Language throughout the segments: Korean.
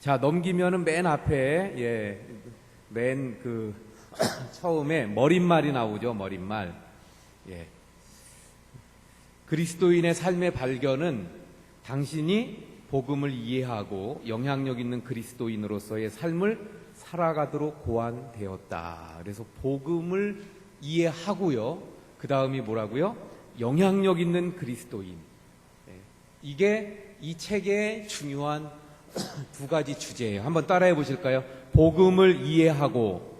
자, 넘기면은 맨 앞에, 맨 처음에 머릿말이 나오죠, 머릿말. 그리스도인의 삶의 발견은 당신이 복음을 이해하고 영향력 있는 그리스도인으로서의 삶을 살아가도록 고안되었다. 그래서 복음을 이해하고요. 그 다음이 뭐라고요? 영향력 있는 그리스도인. 이게 이 책의 중요한 두 가지 주제예요. 한번 따라해 보실까요? 복음을 이해하고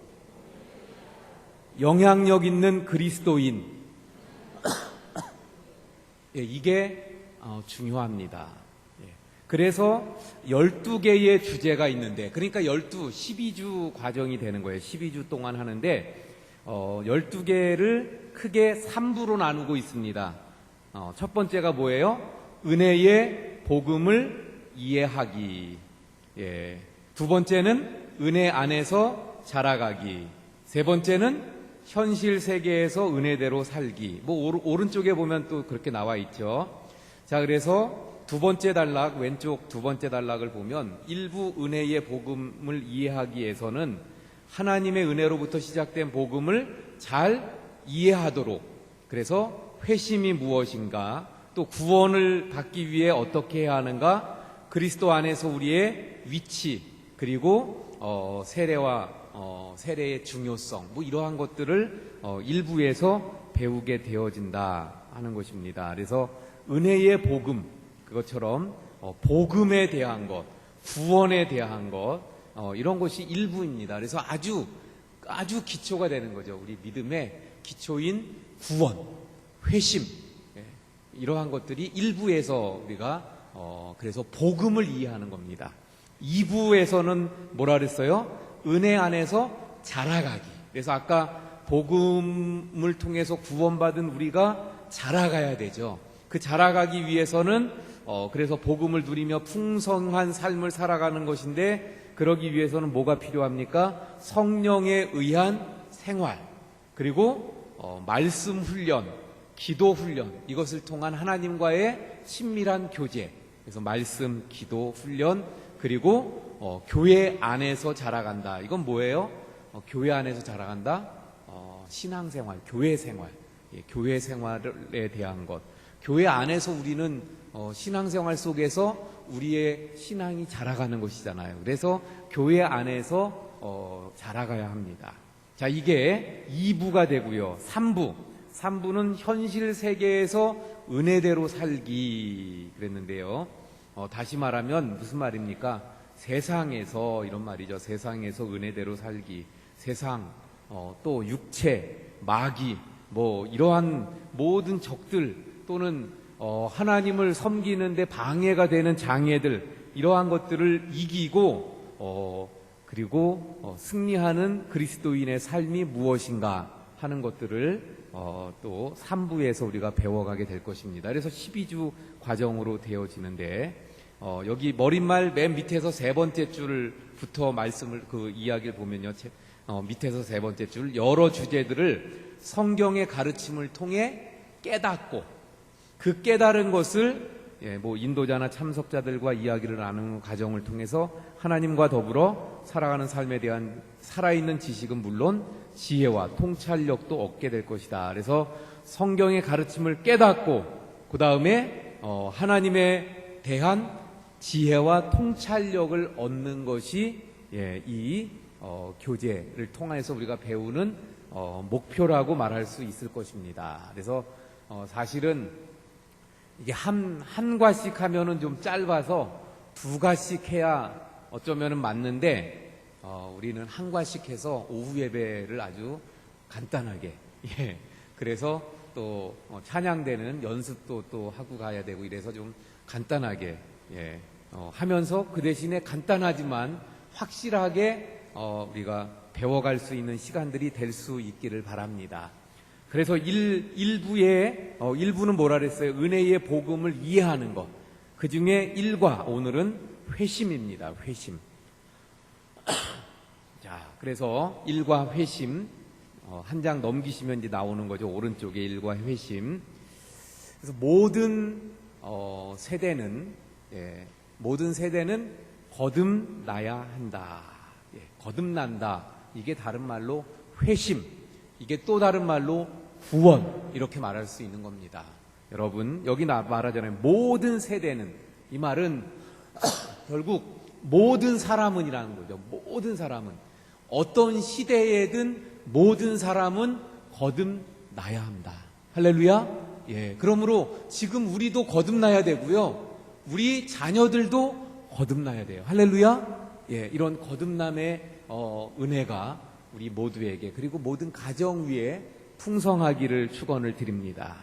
영향력 있는 그리스도인. 이게 중요합니다. 그래서 12개의 주제가 있는데, 그러니까 12주 과정이 되는 거예요. 12주 동안 하는데 12개를 크게 3부로 나누고 있습니다. 첫 번째가 뭐예요? 은혜의 복음을 이해하기. 두 번째는 은혜 안에서 자라가기. 세 번째는 현실 세계에서 은혜대로 살기. 뭐 오른쪽에 보면 또 그렇게 나와 있죠. 자, 그래서 두 번째 단락, 왼쪽 두 번째 단락을 보면 일부 은혜의 복음을 이해하기 위해서는 하나님의 은혜로부터 시작된 복음을 잘 이해하도록, 그래서 회심이 무엇인가, 또 구원을 받기 위해 어떻게 해야 하는가, 그리스도 안에서 우리의 위치, 그리고 세례의 중요성, 뭐 이러한 것들을 일부에서 배우게 되어진다 하는 것입니다. 그래서 은혜의 복음, 그것처럼 복음에 대한 것, 구원에 대한 것, 이런 것이 일부입니다. 그래서 아주 기초가 되는 거죠. 우리 믿음의 기초인 구원, 회심, 이러한 것들이 일부에서 우리가 그래서 복음을 이해하는 겁니다. 2부에서는 뭐라 그랬어요? 은혜 안에서 자라가기. 그래서 아까 복음을 통해서 구원받은 우리가 자라가야 되죠. 그 자라가기 위해서는 그래서 복음을 누리며 풍성한 삶을 살아가는 것인데, 그러기 위해서는 뭐가 필요합니까? 성령에 의한 생활, 그리고 말씀 훈련, 기도 훈련, 이것을 통한 하나님과의 친밀한 교제. 그래서 말씀, 기도, 훈련, 그리고 교회 안에서 자라간다. 이건 뭐예요? 교회 안에서 자라간다? 신앙생활, 교회 생활, 교회 생활에 대한 것. 교회 안에서 우리는 신앙생활 속에서 우리의 신앙이 자라가는 것이잖아요. 그래서 교회 안에서 자라가야 합니다. 자, 이게 2부가 되고요. 3부는 현실 세계에서 은혜대로 살기 그랬는데요. 다시 말하면 무슨 말입니까? 세상에서, 이런 말이죠. 세상에서 은혜대로 살기. 세상, 또 육체, 마귀, 뭐 이러한 모든 적들, 또는 하나님을 섬기는데 방해가 되는 장애들, 이러한 것들을 이기고 그리고 승리하는 그리스도인의 삶이 무엇인가 하는 것들을 또 3부에서 우리가 배워가게 될 것입니다. 그래서 12주 과정으로 되어지는데, 여기 머릿말 맨 밑에서 세 번째 줄부터 이야기를 보면요. 밑에서 세 번째 줄, 여러 주제들을 성경의 가르침을 통해 깨닫고, 그 깨달은 것을 인도자나 참석자들과 이야기를 나누는 과정을 통해서 하나님과 더불어 살아가는 삶에 대한 살아있는 지식은 물론 지혜와 통찰력도 얻게 될 것이다. 그래서 성경의 가르침을 깨닫고, 그 다음에 하나님에 대한 지혜와 통찰력을 얻는 것이 이 교제를 통해서 우리가 배우는 목표라고 말할 수 있을 것입니다. 그래서 사실은 이게 한 과씩 하면은 좀 짧아서 두 과씩 해야 어쩌면은 맞는데, 우리는 한 과씩 해서 오후 예배를 아주 간단하게, 그래서 또 찬양대는 연습도 또 하고 가야 되고, 이래서 좀 간단하게 하면서 그 대신에 간단하지만 확실하게 우리가 배워갈 수 있는 시간들이 될 수 있기를 바랍니다. 그래서 1부는 뭐라 그랬어요? 은혜의 복음을 이해하는 것. 그 중에 1과 오늘은 회심입니다. 회심. 자, 그래서 1과 회심, 한 장 넘기시면 이제 나오는 거죠. 오른쪽에 1과 회심. 그래서 모든 세대는 거듭나야 한다. 예, 거듭난다. 이게 다른 말로 회심, 이게 또 다른 말로 구원, 이렇게 말할 수 있는 겁니다. 여러분, 여기 말하잖아요. 모든 세대는, 이 말은 결국 모든 사람은이라는 거죠. 모든 사람은, 어떤 시대에든 모든 사람은 거듭나야 한다. 할렐루야. 예, 그러므로 지금 우리도 거듭나야 되고요, 우리 자녀들도 거듭나야 돼요. 할렐루야. 예, 이런 거듭남의 은혜가 우리 모두에게, 그리고 모든 가정 위에 풍성하기를 축원을 드립니다.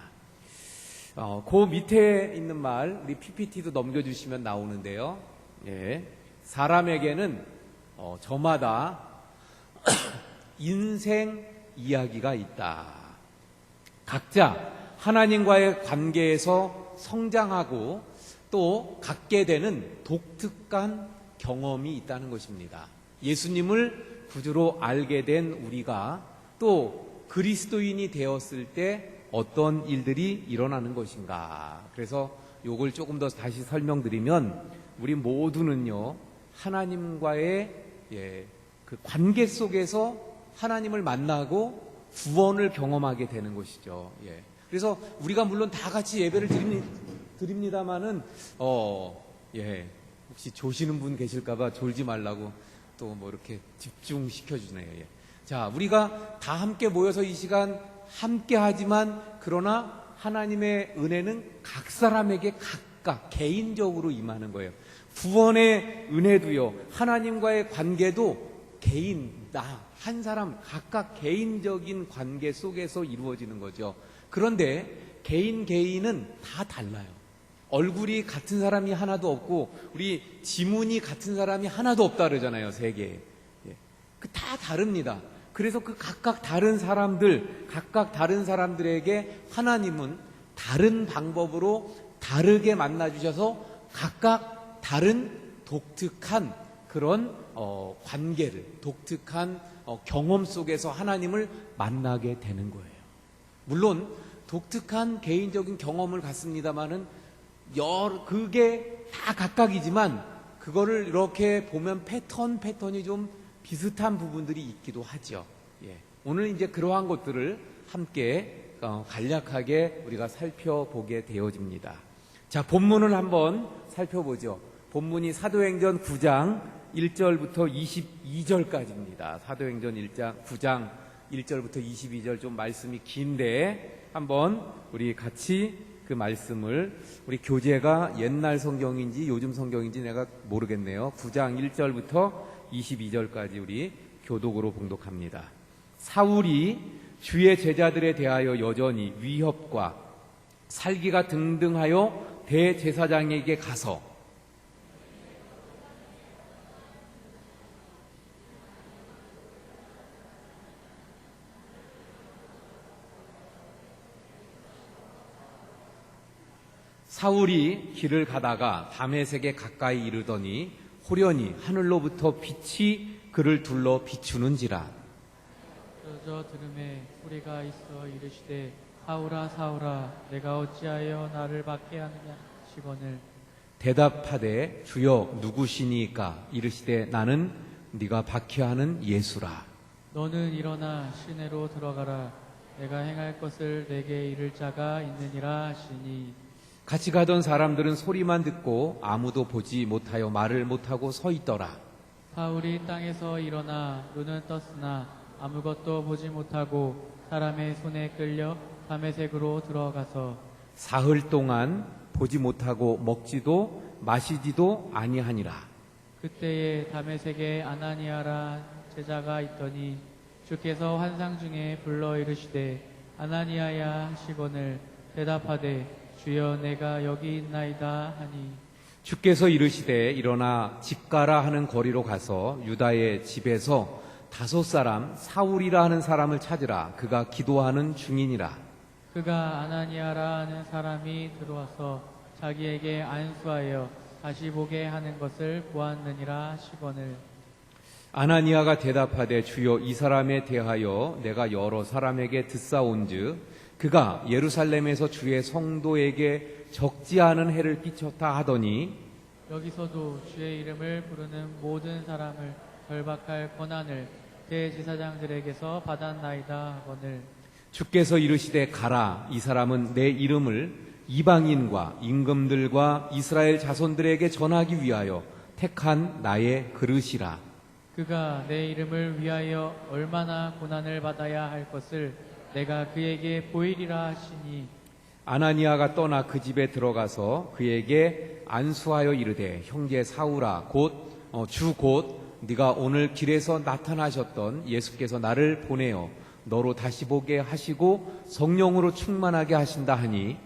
그 밑에 있는 말, 우리 PPT도 넘겨주시면 나오는데요. 예, 사람에게는 저마다 인생 이야기가 있다. 각자 하나님과의 관계에서 성장하고 또 갖게 되는 독특한 경험이 있다는 것입니다. 예수님을 구주로 알게 된 우리가 또 그리스도인이 되었을 때 어떤 일들이 일어나는 것인가. 그래서 요걸 조금 더 다시 설명드리면, 우리 모두는요, 하나님과의 그 관계 속에서 하나님을 만나고 구원을 경험하게 되는 것이죠. 예. 그래서 우리가 물론 다 같이 예배를 드립니다만은 혹시 조시는 분 계실까봐 졸지 말라고 또 뭐 이렇게 집중시켜 주네요. 예. 자, 우리가 다 함께 모여서 이 시간 함께 하지만, 그러나 하나님의 은혜는 각 사람에게 각각 개인적으로 임하는 거예요. 구원의 은혜도요, 하나님과의 관계도 개인, 한 사람 각각 개인적인 관계 속에서 이루어지는 거죠. 그런데 개인은 다 달라요. 얼굴이 같은 사람이 하나도 없고, 우리 지문이 같은 사람이 하나도 없다 그러잖아요, 세계에. 예. 다 다릅니다. 그래서 그 각각 다른 사람들에게 하나님은 다른 방법으로 다르게 만나주셔서 각각 다른 독특한 그런 관계를, 독특한 경험 속에서 하나님을 만나게 되는 거예요. 물론 독특한 개인적인 경험을 갖습니다마는 그게 다 각각이지만, 그거를 이렇게 보면 패턴이 좀 비슷한 부분들이 있기도 하죠. 예. 오늘 이제 그러한 것들을 함께 간략하게 우리가 살펴보게 되어집니다. 자, 본문을 한번 살펴보죠. 본문이 사도행전 9장 1절부터 22절까지입니다. 사도행전 9장 1절부터 22절, 좀 말씀이 긴데 한번 우리 같이 그 말씀을, 우리 교재가 옛날 성경인지 요즘 성경인지 내가 모르겠네요. 9장 1절부터 22절까지 우리 교독으로 봉독합니다. 사울이 주의 제자들에 대하여 여전히 위협과 살기가 등등하여 대제사장에게 가서 사울이 길을 가다가 다메섹에 가까이 이르더니 호련히 하늘로부터 빛이 그를 둘러 비추는지라. 저 들음에 소리가 있어 이르시되 사울아 사울아 내가 어찌하여 나를 박해 하느냐 시거늘. 대답하되 주여 누구시니까? 이르시되 나는 네가 박해하는 예수라. 너는 일어나 시내로 들어가라. 내가 행할 것을 내게 이를 자가 있느니라 하시니. 같이 가던 사람들은 소리만 듣고 아무도 보지 못하여 말을 못하고 서 있더라. 사울이 땅에서 일어나 눈은 떴으나 아무것도 보지 못하고 사람의 손에 끌려 다메섹으로 들어가서 사흘 동안 보지 못하고 먹지도 마시지도 아니하니라. 그때에 다메섹에 아나니아라 제자가 있더니 주께서 환상 중에 불러 이르시되 아나니아야 하시거늘 대답하되 주여 내가 여기 있나이다 하니. 주께서 이르시되 일어나 집 가라 하는 거리로 가서 유다의 집에서 5 사람 사울이라 하는 사람을 찾으라. 그가 기도하는 중이니라. 그가 아나니아라 하는 사람이 들어와서 자기에게 안수하여 다시 보게 하는 것을 보았느니라 하시거늘. 아나니아가 대답하되 주여 이 사람에 대하여 내가 여러 사람에게 듣사온즉 그가 예루살렘에서 주의 성도에게 적지 않은 해를 끼쳤다 하더니. 여기서도 주의 이름을 부르는 모든 사람을 결박할 권한을 대제사장들에게서 받았나이다 하거늘. 주께서 이르시되 가라. 이 사람은 내 이름을 이방인과 임금들과 이스라엘 자손들에게 전하기 위하여 택한 나의 그릇이라. 그가 내 이름을 위하여 얼마나 고난을 받아야 할 것을 내가 그에게 보이리라 하시니. 아나니아가 떠나 그 집에 들어가서 그에게 안수하여 이르되 형제 사울아 주 곧 네가 오늘 길에서 나타나셨던 예수께서 나를 보내어 너로 다시 보게 하시고 성령으로 충만하게 하신다 하니.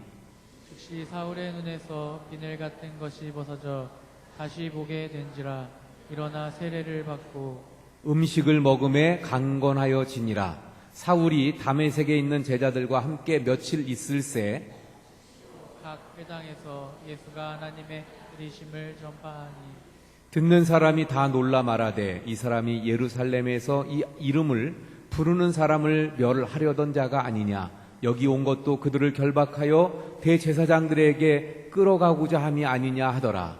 즉시 사울의 눈에서 비늘 같은 것이 벗어져 다시 보게 된지라. 일어나 세례를 받고 음식을 먹음에 강건하여 지니라. 사울이 다메섹에 있는 제자들과 함께 며칠 있을새 각 회당에서 예수가 하나님의 이르심을 전파하니. 듣는 사람이 다 놀라 말하되 이 사람이 예루살렘에서 이 이름을 부르는 사람을 멸하려던 자가 아니냐. 여기 온 것도 그들을 결박하여 대제사장들에게 끌어가고자 함이 아니냐 하더라.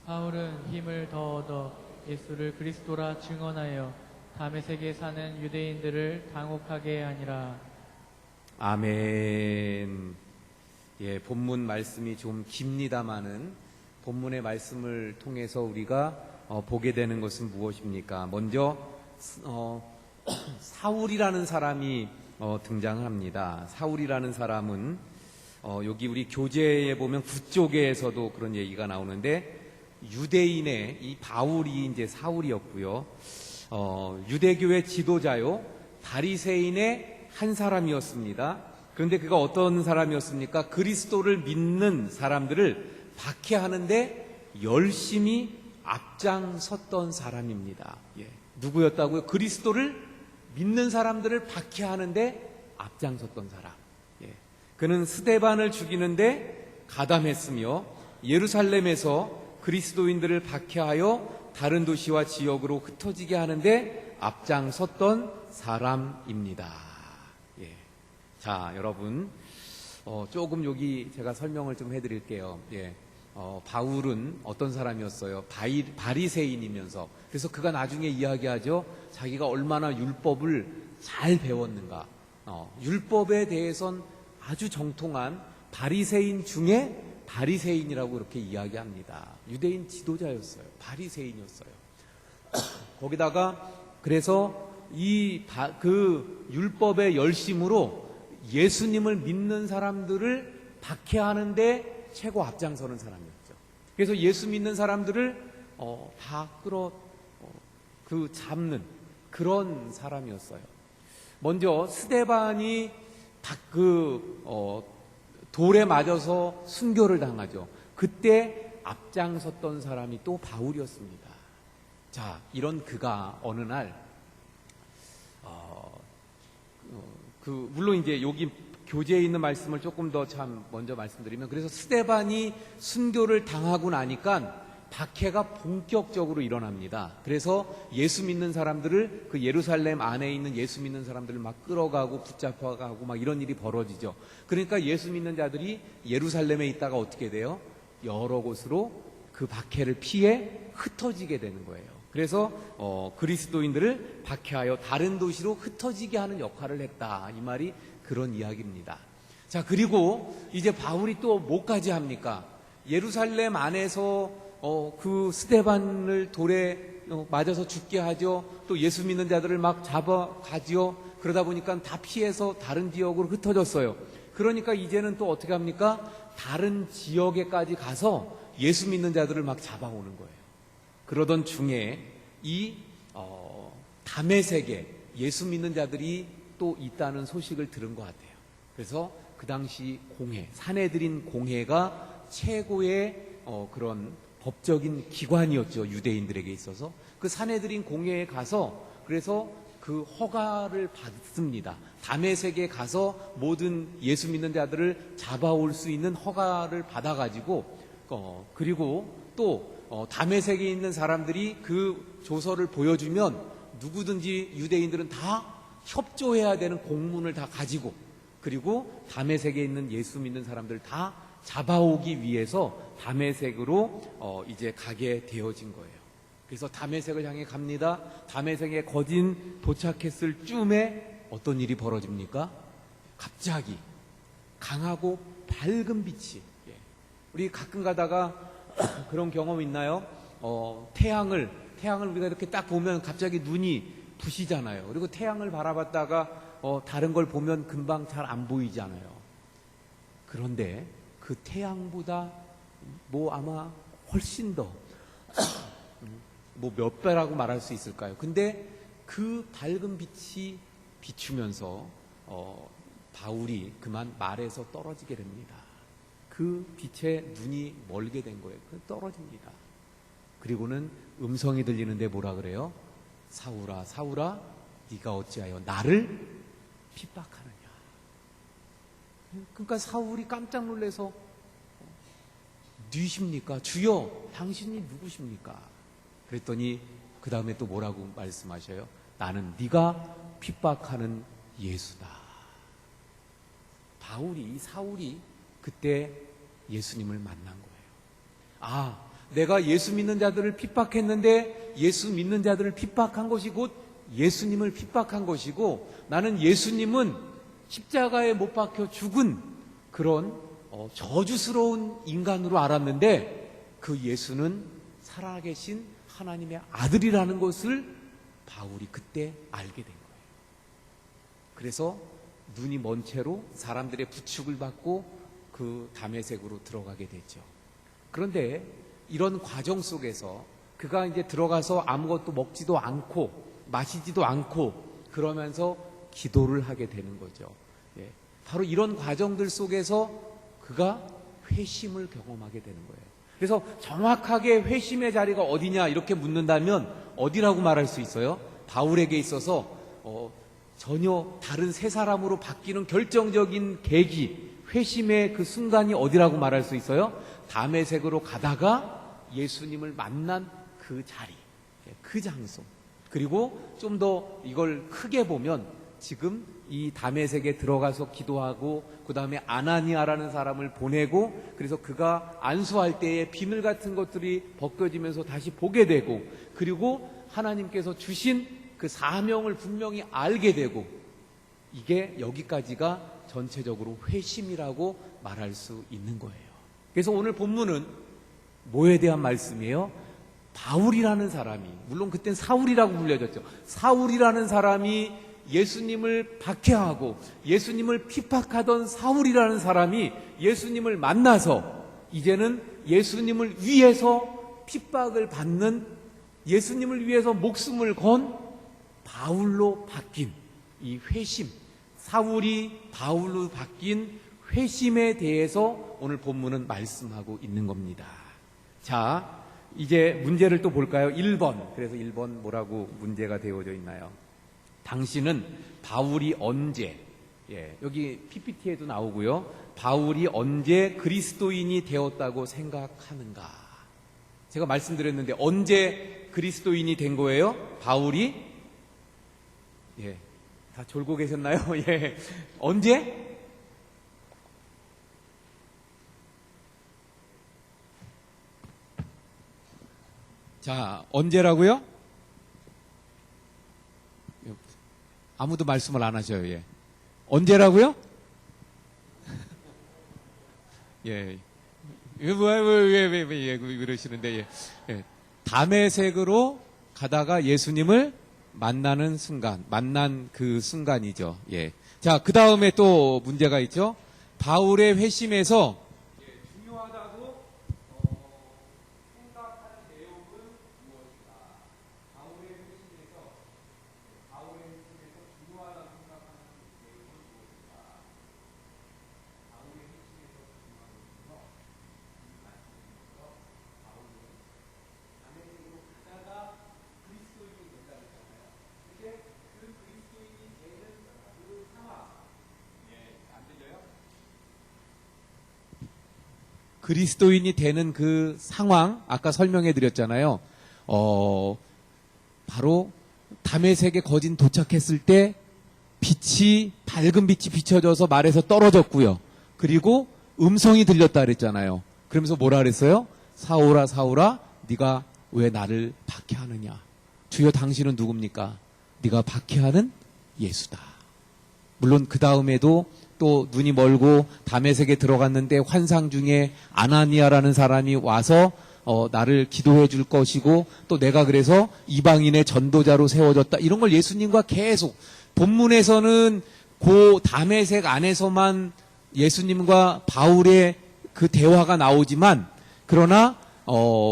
사울은 힘을 더 얻어 예수를 그리스도라 증언하여 다메섹에 사는 유대인들을 당혹하게 하니라. 아멘. 예, 본문 말씀이 좀 깁니다마는 본문의 말씀을 통해서 우리가 보게 되는 것은 무엇입니까? 먼저 사울이라는 사람이 등장을 합니다. 사울이라는 사람은 여기 우리 교재에 보면 9쪽에서도 그런 얘기가 나오는데 유대인의 이 바울이 이제 사울이었고요. 유대교의 지도자요 바리새인의 한 사람이었습니다. 그런데 그가 어떤 사람이었습니까? 그리스도를 믿는 사람들을 박해하는데 열심히 앞장섰던 사람입니다. 예. 누구였다고요? 그리스도를 믿는 사람들을 박해하는데 앞장섰던 사람. 예. 그는 스데반을 죽이는데 가담했으며 예루살렘에서 그리스도인들을 박해하여 다른 도시와 지역으로 흩어지게 하는데 앞장섰던 사람입니다. 예. 자, 여러분, 조금 여기 제가 설명을 좀 해드릴게요. 예. 바울은 어떤 사람이었어요? 바리새인이면서. 그래서 그가 나중에 이야기하죠. 자기가 얼마나 율법을 잘 배웠는가. 율법에 대해선 아주 정통한 바리새인 중에 바리새인이라고 이렇게 이야기합니다. 유대인 지도자였어요. 바리새인이었어요. 거기다가 그래서 그 율법의 열심으로 예수님을 믿는 사람들을 박해하는데 최고 앞장서는 사람이었죠. 그래서 예수 믿는 사람들을 다 잡는 그런 사람이었어요. 먼저 스데반이 돌에 맞아서 순교를 당하죠. 그때 앞장섰던 사람이 또 바울이었습니다. 자, 이런 그가 어느 날 물론 이제 여기 교재에 있는 말씀을 조금 더 먼저 말씀드리면, 그래서 스데반이 순교를 당하고 나니까 박해가 본격적으로 일어납니다. 그래서 예수 믿는 사람들을 그 예루살렘 안에 있는 예수 믿는 사람들을 막 끌어가고 붙잡아가고 막 이런 일이 벌어지죠. 그러니까 예수 믿는 자들이 예루살렘에 있다가 어떻게 돼요? 여러 곳으로 그 박해를 피해 흩어지게 되는 거예요. 그래서 그리스도인들을 박해하여 다른 도시로 흩어지게 하는 역할을 했다. 이 말이 그런 이야기입니다. 자, 그리고 이제 바울이 또 뭐까지 합니까? 예루살렘 안에서 그 스데반을 돌에 맞아서 죽게 하죠. 또 예수 믿는 자들을 막 잡아가지요. 그러다 보니까 다 피해서 다른 지역으로 흩어졌어요. 그러니까 이제는 또 어떻게 합니까? 다른 지역에까지 가서 예수 믿는 자들을 막 잡아오는 거예요. 그러던 중에 이 다메섹에 예수 믿는 자들이 또 있다는 소식을 들은 것 같아요. 그래서 그 당시 사내들인 공회가 최고의 그런 법적인 기관이었죠. 유대인들에게 있어서. 그 사내들인 공회에 가서 그래서 그 허가를 받습니다. 다메섹에 가서 모든 예수 믿는 자들을 잡아올 수 있는 허가를 받아가지고 그리고 또 다메섹에 있는 사람들이 그 조서를 보여주면 누구든지 유대인들은 다 협조해야 되는 공문을 다 가지고, 그리고 다메섹에 있는 예수 믿는 사람들 다 잡아오기 위해서 다메섹으로 이제 가게 되어진 거예요. 그래서 다메섹을 향해 갑니다. 다메섹에 거진 도착했을 쯤에 어떤 일이 벌어집니까? 갑자기 강하고 밝은 빛이, 우리 가끔 가다가 그런 경험 있나요? 태양을 우리가 이렇게 딱 보면 갑자기 눈이 부시잖아요. 그리고 태양을 바라봤다가 다른 걸 보면 금방 잘 안 보이잖아요. 그런데 그 태양보다 아마 훨씬 더 몇 배라고 말할 수 있을까요? 근데 그 밝은 빛이 비추면서 바울이 그만 말에서 떨어지게 됩니다. 그 빛에 눈이 멀게 된 거예요. 떨어집니다. 그리고는 음성이 들리는데 뭐라 그래요? 사울아, 사울아, 네가 어찌하여 나를 핍박하느냐. 그러니까 사울이 깜짝 놀라서 누구십니까? 주여, 당신이 누구십니까? 그랬더니 그 다음에 또 뭐라고 말씀하셔요? 나는 네가 핍박하는 예수다. 사울이 그때 예수님을 만난 거예요. 내가 예수 믿는 자들을 핍박했는데 예수 믿는 자들을 핍박한 것이 곧 예수님을 핍박한 것이고, 나는 예수님은 십자가에 못 박혀 죽은 그런 저주스러운 인간으로 알았는데 그 예수는 살아계신 하나님의 아들이라는 것을 바울이 그때 알게 된 거예요. 그래서 눈이 먼 채로 사람들의 부축을 받고 그 다메섹으로 들어가게 되죠. 그런데 이런 과정 속에서 그가 이제 들어가서 아무것도 먹지도 않고 마시지도 않고 그러면서 기도를 하게 되는 거죠. 바로 이런 과정들 속에서 그가 회심을 경험하게 되는 거예요. 그래서 정확하게 회심의 자리가 어디냐 이렇게 묻는다면 어디라고 말할 수 있어요? 바울에게 있어서 전혀 다른 새 사람으로 바뀌는 결정적인 계기, 회심의 그 순간이 어디라고 말할 수 있어요? 다메섹으로 가다가 예수님을 만난 그 자리, 그 장소. 그리고 좀 더 이걸 크게 보면 지금 이 다메섹에 들어가서 기도하고 그 다음에 아나니아라는 사람을 보내고 그래서 그가 안수할 때에 비늘 같은 것들이 벗겨지면서 다시 보게 되고 그리고 하나님께서 주신 그 사명을 분명히 알게 되고, 이게 여기까지가 전체적으로 회심이라고 말할 수 있는 거예요. 그래서 오늘 본문은 뭐에 대한 말씀이에요? 바울이라는 사람이, 물론 그땐 사울이라고 불려졌죠. 사울이라는 사람이 예수님을 박해하고 예수님을 핍박하던 사울이라는 사람이 예수님을 만나서 이제는 예수님을 위해서 핍박을 받는, 예수님을 위해서 목숨을 건 바울로 바뀐 이 회심, 사울이 바울로 바뀐 회심에 대해서 오늘 본문은 말씀하고 있는 겁니다. 자, 이제 문제를 또 볼까요? 1번. 그래서 1번 뭐라고 문제가 되어져 있나요? 당신은 바울이 언제, 여기 PPT에도 나오고요. 바울이 언제 그리스도인이 되었다고 생각하는가? 제가 말씀드렸는데 언제 그리스도인이 된 거예요? 바울이? 다 졸고 계셨나요? 언제? 자, 언제라고요? 아무도 말씀을 안 하셔요. 언제라고요? 왜 그러시는데, 다메섹으로 가다가 예수님을 만나는 순간, 만난 그 순간이죠. 자, 그 다음에 또 문제가 있죠. 바울의 회심에서 중요하다고 생각하는 내용은 무엇인가? 바울의 회심에서 중요하다고 생각하는 내용은 무엇인가? 바울의 회심에서 중요한 것은요, 바울은 다메섹으로 가다가 그리스도인이 된다고 했잖아요. 근데 그 그리스도인이 되는 그 상황, 안 들려요? 그리스도인이 되는 그 상황, 아까 설명해 드렸잖아요. 바로 다메섹에 거진 도착했을 때 빛이, 밝은 빛이 비춰져서 말에서 떨어졌고요. 그리고 음성이 들렸다 그랬잖아요. 그러면서 뭐라 그랬어요? 사울아 사울아 네가 왜 나를 박해하느냐. 주여 당신은 누굽니까? 네가 박해하는 예수다. 물론 그 다음에도 또 눈이 멀고 다메섹에 들어갔는데 환상 중에 아나니아라는 사람이 와서 나를 기도해 줄 것이고 또 내가 그래서 이방인의 전도자로 세워졌다. 이런 걸 예수님과 계속 본문에서는 그 다메섹 안에서만 예수님과 바울의 그 대화가 나오지만 그러나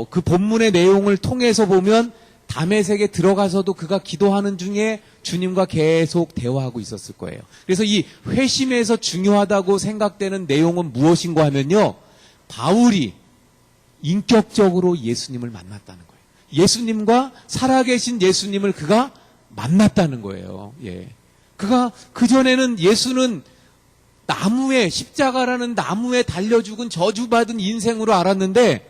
그 본문의 내용을 통해서 보면 다메섹에 들어가서도 그가 기도하는 중에 주님과 계속 대화하고 있었을 거예요. 그래서 이 회심에서 중요하다고 생각되는 내용은 무엇인가 하면요. 바울이 인격적으로 예수님을 만났다는 거예요. 예수님과 살아계신 예수님을 그가 만났다는 거예요. 예. 그가 그전에는 예수는 나무에 십자가라는 나무에 달려 죽은 저주받은 인생으로 알았는데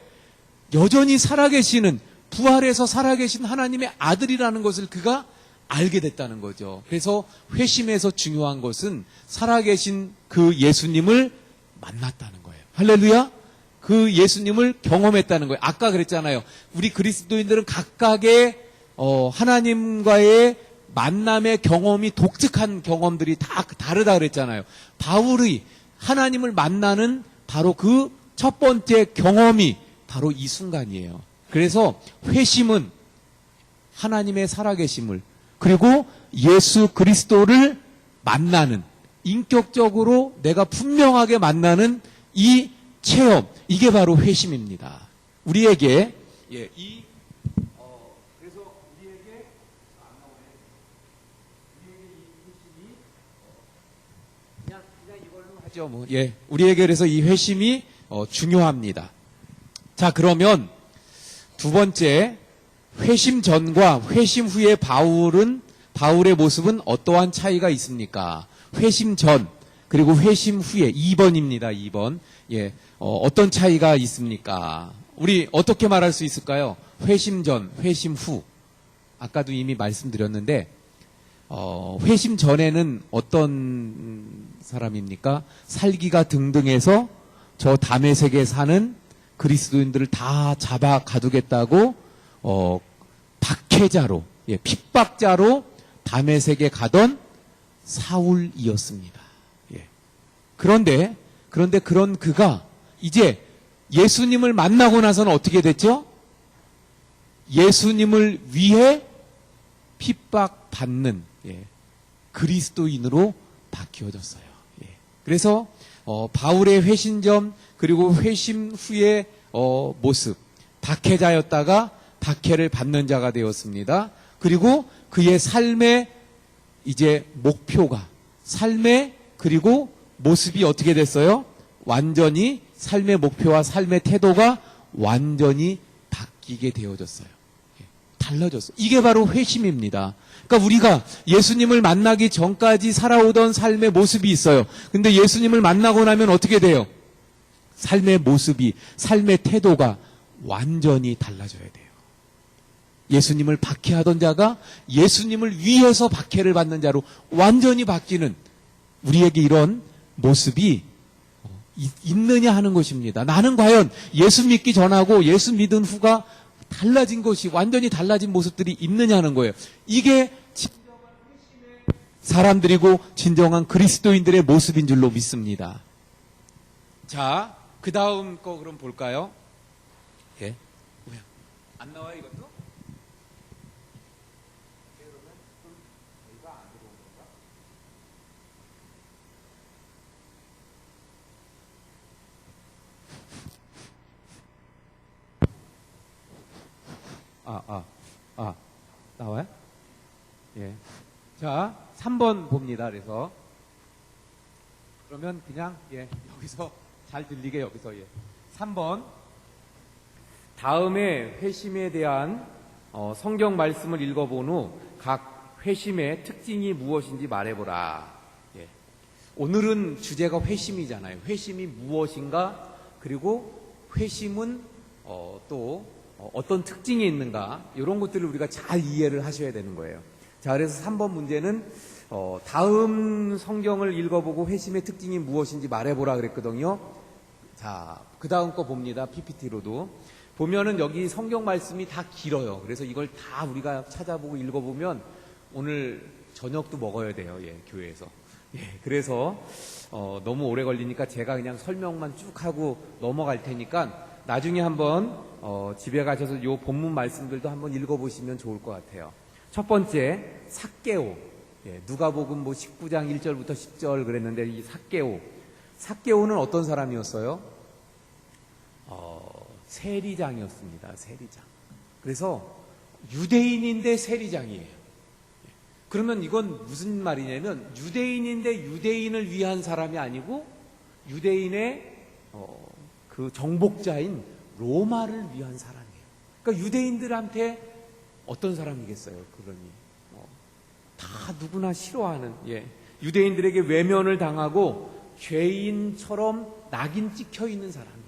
여전히 살아계시는 부활해서 살아계신 하나님의 아들이라는 것을 그가 알게 됐다는 거죠. 그래서 회심에서 중요한 것은 살아계신 그 예수님을 만났다는 거예요. 할렐루야. 그 예수님을 경험했다는 거예요. 아까 그랬잖아요. 우리 그리스도인들은 각각의 하나님과의 만남의 경험이 독특한 경험들이 다 다르다 그랬잖아요. 바울의 하나님을 만나는 바로 그 첫 번째 경험이 바로 이 순간이에요. 그래서 회심은 하나님의 살아계심을 그리고 예수 그리스도를 만나는 인격적으로 내가 분명하게 만나는 이 체험, 이게 바로 회심입니다. 우리에게 그래서 우리에게 이 회심이 그냥 이걸로 하죠. 뭐. 우리에게 그래서 이 회심이 중요합니다. 자, 그러면 두 번째 회심 전과 회심 후의 바울의 모습은 어떠한 차이가 있습니까? 회심 전 그리고 회심 후에 2번입니다. 2번. 어떤 차이가 있습니까? 우리 어떻게 말할 수 있을까요? 회심 전, 회심 후. 아까도 이미 말씀드렸는데 회심 전에는 어떤 사람입니까? 살기가 등등해서 저 다메섹에 사는 그리스도인들을 다 잡아 가두겠다고 박해자로, 핍박자로 다메섹에 가던 사울이었습니다. 그런데 그런 그가 이제 예수님을 만나고 나서는 어떻게 됐죠? 예수님을 위해 핍박받는 그리스도인으로 바뀌어졌어요. 그래서 바울의 회심 전 그리고 회심 후의 모습, 박해자였다가 박해를 받는 자가 되었습니다. 그리고 그의 삶의 이제 목표가 삶의 그리고 모습이 어떻게 됐어요? 완전히 삶의 목표와 삶의 태도가 완전히 바뀌게 되어졌어요. 달라졌어요. 이게 바로 회심입니다. 그러니까 우리가 예수님을 만나기 전까지 살아오던 삶의 모습이 있어요. 근데 예수님을 만나고 나면 어떻게 돼요? 삶의 모습이, 삶의 태도가 완전히 달라져야 돼요. 예수님을 박해하던 자가 예수님을 위해서 박해를 받는 자로 완전히 바뀌는 우리에게 이런 모습이 있느냐 하는 것입니다. 나는 과연 예수 믿기 전하고 예수 믿은 후가 달라진 것이 완전히 달라진 모습들이 있느냐 하는 거예요. 이게 진정한 회심의 사람들이고 진정한 그리스도인들의 모습인 줄로 믿습니다. 자, 그 다음 거 그럼 볼까요? 뭐야? 안 나와요 이것도? 나와요? 자, 3번 봅니다. 그래서 그러면 그냥 여기서 잘 들리게 여기서 3번 다음에 회심에 대한 성경 말씀을 읽어본 후 각 회심의 특징이 무엇인지 말해보라. 오늘은 주제가 회심이잖아요. 회심이 무엇인가 그리고 회심은 또 어떤 특징이 있는가 이런 것들을 우리가 잘 이해를 하셔야 되는 거예요. 자, 그래서 3번 문제는 다음 성경을 읽어보고 회심의 특징이 무엇인지 말해보라 그랬거든요. 자, 그 다음 거 봅니다. PPT로도. 보면은 여기 성경 말씀이 다 길어요. 그래서 이걸 다 우리가 찾아보고 읽어보면 오늘 저녁도 먹어야 돼요. 예, 교회에서. 예, 그래서 너무 오래 걸리니까 제가 그냥 설명만 쭉 하고 넘어갈 테니까 나중에 한번 집에 가셔서 요 본문 말씀들도 한번 읽어보시면 좋을 것 같아요. 첫 번째, 삭개오. 예, 누가복음 뭐 19장 1절부터 10절 그랬는데 이 삭개오. 삭개오는 어떤 사람이었어요? 세리장이었습니다. 세리장. 그래서 유대인인데 세리장이에요. 그러면 이건 무슨 말이냐면 유대인인데 유대인을 위한 사람이 아니고 유대인의 그 정복자인 로마를 위한 사람이에요. 그러니까 유대인들한테 어떤 사람이겠어요? 그러니 다 누구나 싫어하는, 예, 유대인들에게 외면을 당하고 죄인처럼 낙인 찍혀 있는 사람이에요.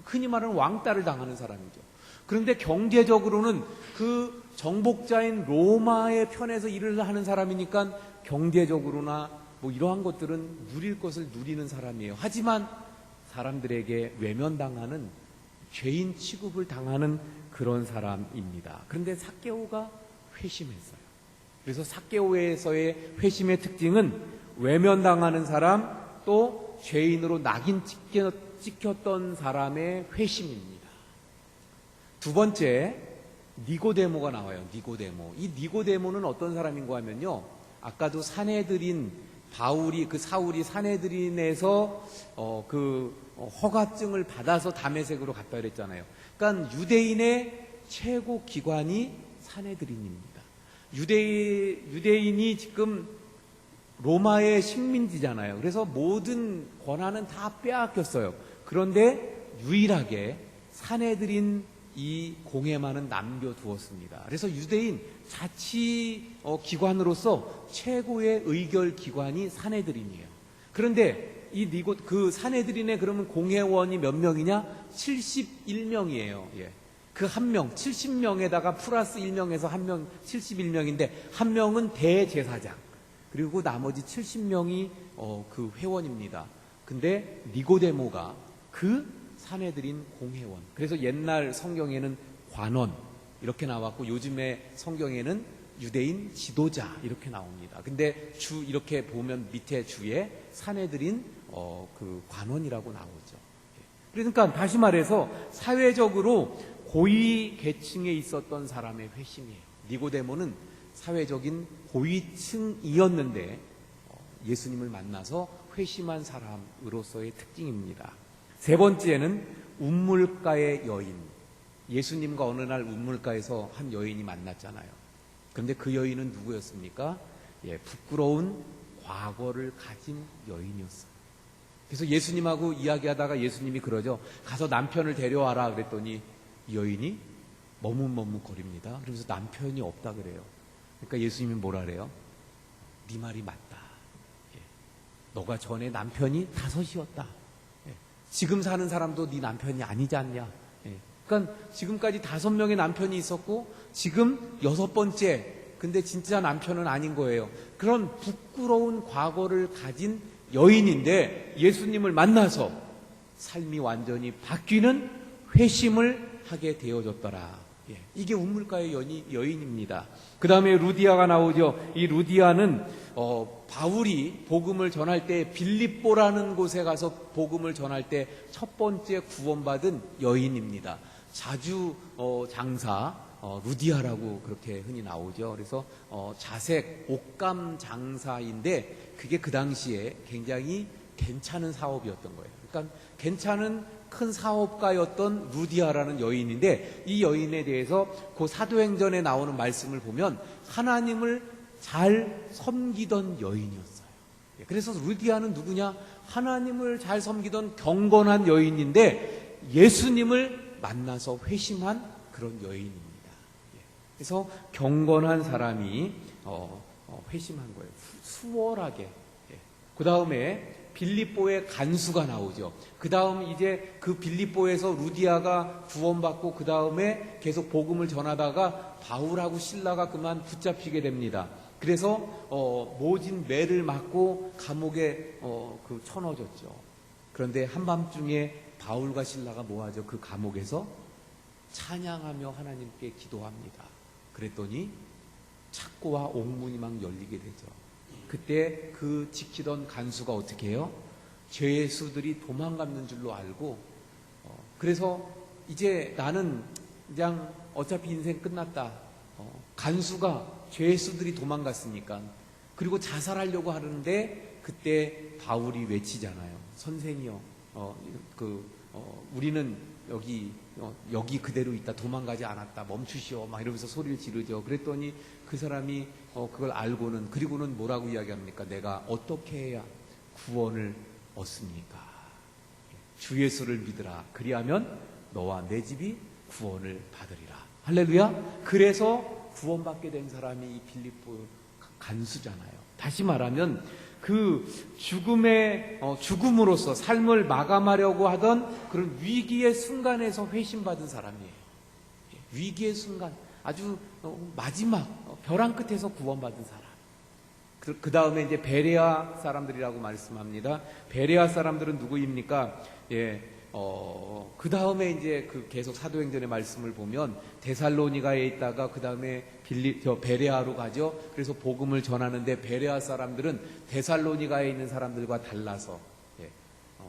흔히 말하는 왕따를 당하는 사람이죠. 그런데 경제적으로는 그 정복자인 로마의 편에서 일을 하는 사람이니까 경제적으로나 뭐 이러한 것들은 누릴 것을 누리는 사람이에요. 하지만 사람들에게 외면당하는 죄인 취급을 당하는 그런 사람입니다. 그런데 삭개오가 회심했어요. 그래서 삭개오에서의 회심의 특징은 외면당하는 사람 또 죄인으로 낙인 찍혔던 사람의 회심입니다. 두 번째, 니고데모가 나와요. 니고데모. 이 니고데모는 어떤 사람인가 하면요, 아까도 사내들인 사울이 사내들인에서 허가증을 받아서 다메섹으로 갔다 그랬잖아요. 그러니까 유대인의 최고 기관이 사내들인입니다. 유대인이 지금 로마의 식민지잖아요. 그래서 모든 권한은 다 빼앗겼어요. 그런데 유일하게 사내들인 이 공회만은 남겨두었습니다. 그래서 유대인 자치 기관으로서 최고의 의결 기관이 사내들인이에요. 그런데 그 사내들인의 그러면 공회원이 몇 명이냐? 71명이에요. 예. 그 한 명, 70명에다가 플러스 1명에서 한 명, 71명인데 한 명은 대제사장. 그리고 나머지 70명이 그 회원입니다. 근데 니고데모가 그 사내들인 공회원. 그래서 옛날 성경에는 관원 이렇게 나왔고 요즘의 성경에는 유대인 지도자 이렇게 나옵니다. 근데 이렇게 보면 밑에 주에 사내들인 그 관원이라고 나오죠. 그러니까 다시 말해서 사회적으로 고위 계층에 있었던 사람의 회심이에요. 니고데모는 사회적인 고위층이었는데 예수님을 만나서 회심한 사람으로서의 특징입니다. 세 번째는 운물가의 여인. 예수님과 어느 날 운물가에서 한 여인이 만났잖아요. 그런데 그 여인은 누구였습니까? 예, 부끄러운 과거를 가진 여인이었어요. 그래서 예수님하고 이야기하다가 예수님이 그러죠. 가서 남편을 데려와라 그랬더니 이 여인이 머뭇머뭇거립니다. 그러면서 남편이 없다 그래요. 그러니까 예수님이 뭐라 그래요? 네 말이 맞다. 예. 너가 전에 남편이 5이었다. 예. 지금 사는 사람도 네 남편이 아니지 않냐. 예. 그러니까 지금까지 5명의 남편이 있었고 지금 6번째. 근데 진짜 남편은 아닌 거예요. 그런 부끄러운 과거를 가진 여인인데 예수님을 만나서 삶이 완전히 바뀌는 회심을 하게 되어졌더라. 예. 이게 운물가의 여인입니다. 그 다음에 루디아가 나오죠. 이 루디아는 바울이 복음을 전할 때 빌립보라는 곳에 가서 복음을 전할 때 첫 번째 구원받은 여인입니다. 자주 장사 루디아라고 그렇게 흔히 나오죠. 그래서 자색 옷감 장사인데 그게 그 당시에 굉장히 괜찮은 사업이었던 거예요. 그러니까 괜찮은 큰 사업가였던 루디아라는 여인인데 이 여인에 대해서 그 사도행전에 나오는 말씀을 보면 하나님을 잘 섬기던 여인이었어요. 그래서 루디아는 누구냐? 하나님을 잘 섬기던 경건한 여인인데 예수님을 만나서 회심한 그런 여인입니다. 그래서 경건한 사람이 회심한 거예요. 수월하게. 그 다음에 빌립보의 간수가 나오죠. 그 다음 이제 그 빌립보에서 루디아가 구원받고 그 다음에 계속 복음을 전하다가 바울하고 실라가 그만 붙잡히게 됩니다. 그래서 모진 매를 맞고 감옥에 쳐넣어졌죠. 그런데 한밤중에 바울과 실라가 뭐하죠? 그 감옥에서 찬양하며 하나님께 기도합니다. 그랬더니 창고와 옥문이 막 열리게 되죠. 그때 그 지키던 간수가 어떻게 해요? 죄의 수들이 도망가는 줄로 알고, 그래서 이제 나는 그냥 어차피 인생 끝났다. 간수가 죄의 수들이 도망갔으니까. 그리고 자살하려고 하는데 그때 바울이 외치잖아요. 선생이요, 우리는 여기 그대로 있다. 도망가지 않았다. 멈추시오. 막 이러면서 소리를 지르죠. 그랬더니 그 사람이 그걸 알고는, 그리고는 뭐라고 이야기합니까? 내가 어떻게 해야 구원을 얻습니까? 주 예수를 믿으라. 그리하면 너와 내 집이 구원을 받으리라. 할렐루야. 그래서 구원받게 된 사람이 이 빌립보 간수잖아요. 다시 말하면 그 죽음으로써 삶을 마감하려고 하던 그런 위기의 순간에서 회심받은 사람이에요. 위기의 순간, 아주 마지막 벼랑 끝에서 구원받은 사람. 그 다음에 이제 베레아 사람들이라고 말씀합니다. 베레아 사람들은 누구입니까? 그 다음에 이제 계속 사도행전의 말씀을 보면 데살로니가에 있다가 그 다음에 베레아로 가죠. 그래서 복음을 전하는데 베레아 사람들은 데살로니가에 있는 사람들과 달라서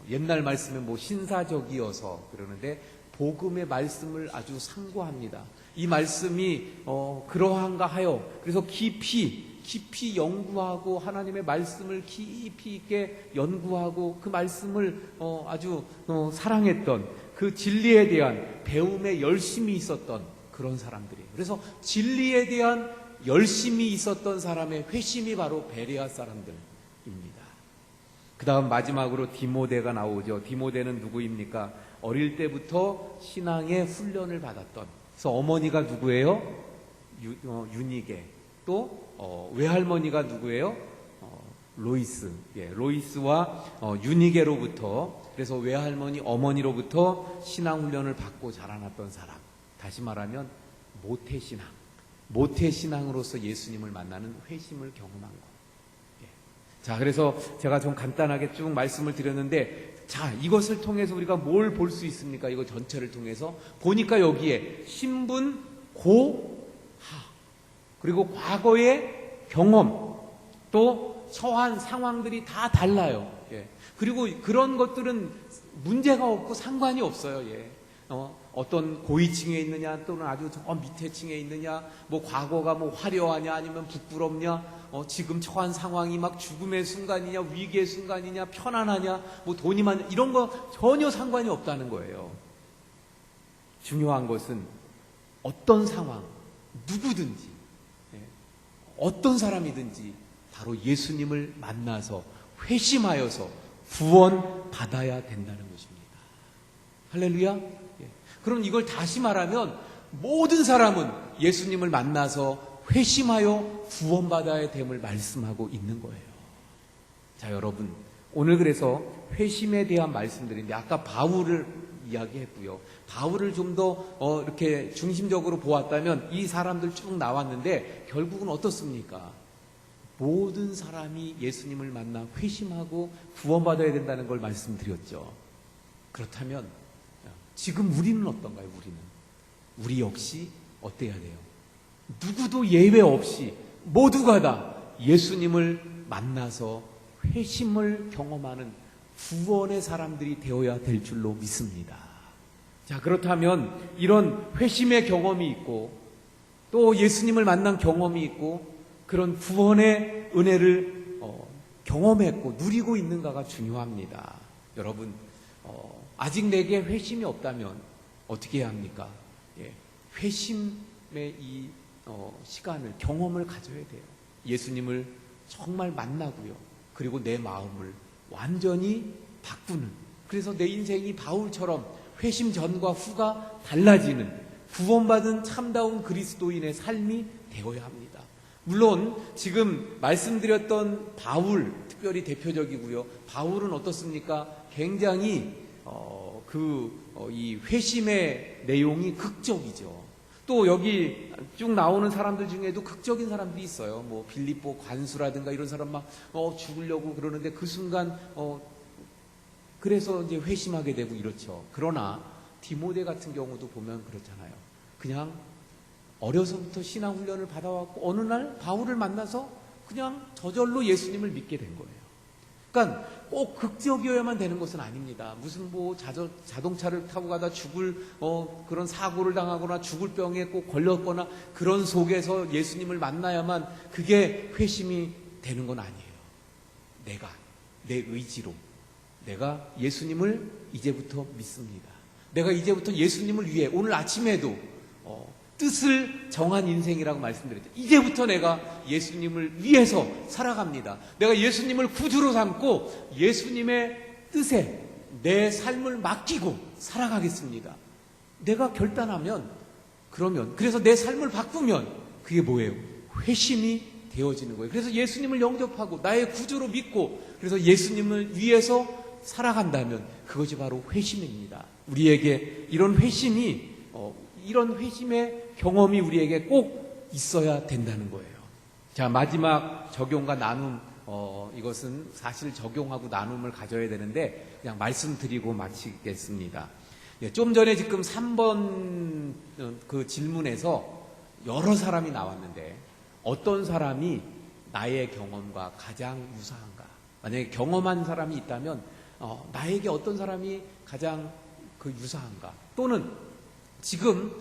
옛날 말씀에 뭐 신사적이어서 그러는데 복음의 말씀을 아주 상고합니다. 이 말씀이 그러한가 하여 그래서 깊이 연구하고 하나님의 말씀을 깊이 있게 연구하고 그 말씀을 아주 사랑했던 그 진리에 대한 배움에 열심히 있었던 그런 사람들이에요. 그래서 진리에 대한 열심히 있었던 사람의 회심이 바로 베레아 사람들입니다. 그 다음 마지막으로 디모데가 나오죠. 디모데는 누구입니까? 어릴 때부터 신앙의 훈련을 받았던, 그래서 어머니가 누구예요? 유니게. 또 외할머니가 누구예요? 로이스. 로이스와 유니게로부터, 그래서 외할머니 어머니로부터 신앙훈련을 받고 자라났던 사람. 다시 말하면 모태신앙으로서 예수님을 만나는 회심을 경험한 것. 자, 그래서 제가 좀 간단하게 쭉 말씀을 드렸는데, 자, 이것을 통해서 우리가 뭘 볼 수 있습니까? 이거 전체를 통해서 보니까 여기에 신분, 고, 하, 그리고 과거의 경험, 또 처한 상황들이 다 달라요. 그리고 그런 것들은 문제가 없고 상관이 없어요. 어떤 고위층에 있느냐, 또는 아주 저 밑에 층에 있느냐, 뭐 과거가 뭐 화려하냐, 아니면 부끄럽냐, 지금 처한 상황이 막 죽음의 순간이냐, 위기의 순간이냐, 편안하냐, 뭐 돈이 많냐, 이런 거 전혀 상관이 없다는 거예요. 중요한 것은 어떤 상황, 누구든지, 어떤 사람이든지 바로 예수님을 만나서 회심하여서 구원 받아야 된다는 것입니다. 할렐루야. 그럼 이걸 다시 말하면 모든 사람은 예수님을 만나서 회심하여 구원받아야 됨을 말씀하고 있는 거예요. 자, 여러분, 오늘 그래서 회심에 대한 말씀드린데, 아까 바울을 이야기했고요. 바울을 좀 더 이렇게 중심적으로 보았다면 이 사람들 쭉 나왔는데 결국은 어떻습니까? 모든 사람이 예수님을 만나 회심하고 구원받아야 된다는 걸 말씀드렸죠. 그렇다면 지금 우리는 어떤가요? 우리 역시 어때야 돼요? 누구도 예외 없이 모두가 다 예수님을 만나서 회심을 경험하는 구원의 사람들이 되어야 될 줄로 믿습니다. 자, 그렇다면 이런 회심의 경험이 있고 또 예수님을 만난 경험이 있고 그런 구원의 은혜를 경험했고 누리고 있는가가 중요합니다. 여러분, 아직 내게 회심이 없다면 어떻게 해야 합니까? 회심의 이 시간을, 경험을 가져야 돼요. 예수님을 정말 만나고요. 그리고 내 마음을 완전히 바꾸는, 그래서 내 인생이 바울처럼 회심 전과 후가 달라지는 구원받은 참다운 그리스도인의 삶이 되어야 합니다. 물론 지금 말씀드렸던 바울 특별히 대표적이고요. 바울은 어떻습니까? 굉장히 이 회심의 내용이 극적이죠. 또 여기 쭉 나오는 사람들 중에도 극적인 사람들이 있어요. 뭐 빌립보 관수라든가 이런 사람 막 죽으려고 그러는데 그 순간 그래서 이제 회심하게 되고 이렇죠. 그러나 디모데 같은 경우도 보면 그렇잖아요. 그냥 어려서부터 신앙 훈련을 받아왔고 어느 날 바울을 만나서 그냥 저절로 예수님을 믿게 된 거예요. 그러니까 꼭 극적이어야만 되는 것은 아닙니다. 무슨 뭐 자동차를 타고 가다 죽을 그런 사고를 당하거나 죽을 병에 꼭 걸렸거나 그런 속에서 예수님을 만나야만 그게 회심이 되는 건 아니에요. 내가 내 의지로 내가 예수님을 이제부터 믿습니다. 내가 이제부터 예수님을 위해 오늘 아침에도 뜻을 정한 인생이라고 말씀드렸죠. 이제부터 내가 예수님을 위해서 살아갑니다. 내가 예수님을 구주로 삼고 예수님의 뜻에 내 삶을 맡기고 살아가겠습니다. 내가 결단하면 그래서 내 삶을 바꾸면 그게 뭐예요? 회심이 되어지는 거예요. 그래서 예수님을 영접하고 나의 구주로 믿고 그래서 예수님을 위해서 살아간다면 그것이 바로 회심입니다. 우리에게 이런 회심의 경험이 우리에게 꼭 있어야 된다는 거예요. 자, 마지막 적용과 나눔, 이것은 사실 적용하고 나눔을 가져야 되는데 그냥 말씀드리고 마치겠습니다. 좀 전에 지금 3번 그 질문에서 여러 사람이 나왔는데 어떤 사람이 나의 경험과 가장 유사한가? 만약에 경험한 사람이 있다면 나에게 어떤 사람이 가장 유사한가? 또는 지금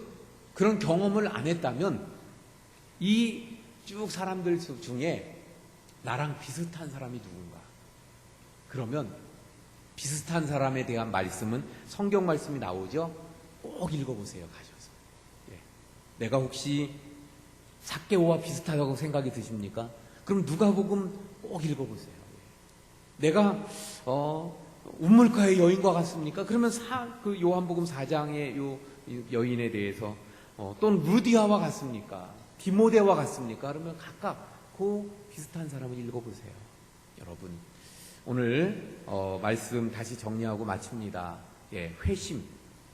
그런 경험을 안 했다면 이 쭉 사람들 중에 나랑 비슷한 사람이 누군가? 그러면 비슷한 사람에 대한 말씀은 성경 말씀이 나오죠? 꼭 읽어보세요. 가셔서. 내가 혹시 삭개오와 비슷하다고 생각이 드십니까? 그럼 누가복음 꼭 읽어보세요. 내가 운물가의 여인과 같습니까? 그러면 요한복음 4장의 요 여인에 대해서 또는 루디아와 같습니까? 디모데와 같습니까? 그러면 각각 그 비슷한 사람을 읽어보세요. 여러분 오늘 말씀 다시 정리하고 마칩니다.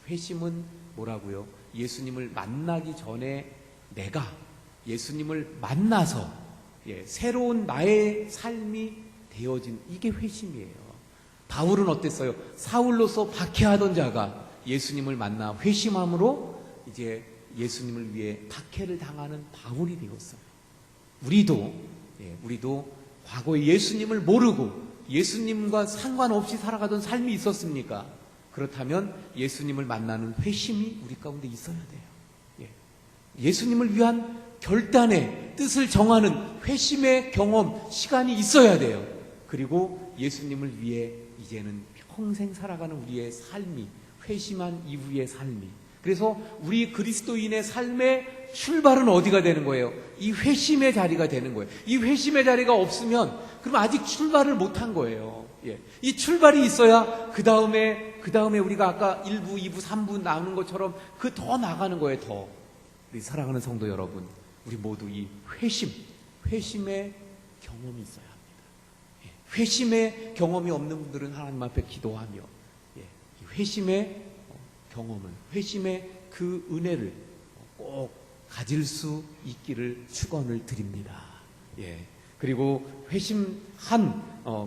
회심은 뭐라고요? 예수님을 만나기 전에 내가 예수님을 만나서 새로운 나의 삶이 되어진 이게 회심이에요. 바울은 어땠어요? 사울로서 박해하던 자가 예수님을 만나 회심함으로 이제 예수님을 위해 박해를 당하는 바울이 되었어요. 우리도 과거에 예수님을 모르고 예수님과 상관없이 살아가던 삶이 있었습니까? 그렇다면 예수님을 만나는 회심이 우리 가운데 있어야 돼요. 예수님을 위한 결단의 뜻을 정하는 회심의 경험, 시간이 있어야 돼요. 그리고 예수님을 위해 이제는 평생 살아가는 우리의 삶이 회심한 이후의 삶이 그래서 우리 그리스도인의 삶의 출발은 어디가 되는 거예요? 이 회심의 자리가 되는 거예요. 이 회심의 자리가 없으면 그럼 아직 출발을 못한 거예요. 이 출발이 있어야 그 다음에 우리가 아까 1부, 2부, 3부 나오는 것처럼 그 더 나가는 거예요. 더 우리 사랑하는 성도 여러분, 우리 모두 이 회심의 경험이 있어야 합니다. 회심의 경험이 없는 분들은 하나님 앞에 기도하며 이 회심의 경험을, 회심의 그 은혜를 꼭 가질 수 있기를 축원을 드립니다. 그리고 회심한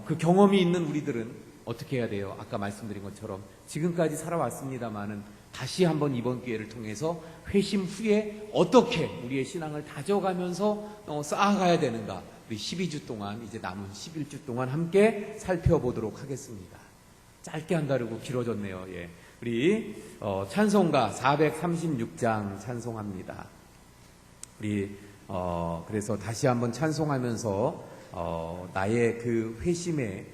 그 경험이 있는 우리들은 어떻게 해야 돼요? 아까 말씀드린 것처럼 지금까지 살아왔습니다마는 다시 한번 이번 기회를 통해서 회심 후에 어떻게 우리의 신앙을 다져가면서 쌓아가야 되는가? 우리 12주 동안 이제 남은 11주 동안 함께 살펴보도록 하겠습니다. 짧게 한다르고 길어졌네요. 우리 찬송가 436장 찬송합니다. 우리 그래서 다시 한번 찬송하면서 나의 그 회심의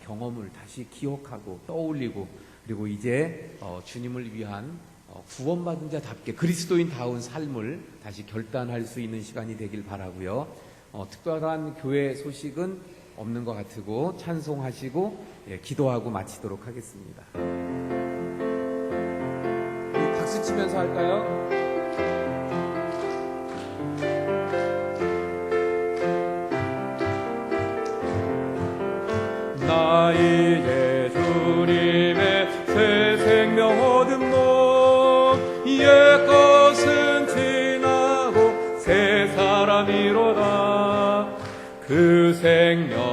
경험을 다시 기억하고 떠올리고 그리고 이제 주님을 위한 구원받은 자답게 그리스도인다운 삶을 다시 결단할 수 있는 시간이 되길 바라고요. 특별한 교회 소식은 없는 것 같고 찬송하시고 기도하고 마치도록 하겠습니다. 박수 치면서 할까요? 나의 예수님의 새 생명 얻은 놈 옛것은 지나고 새 사람이로다 그 생명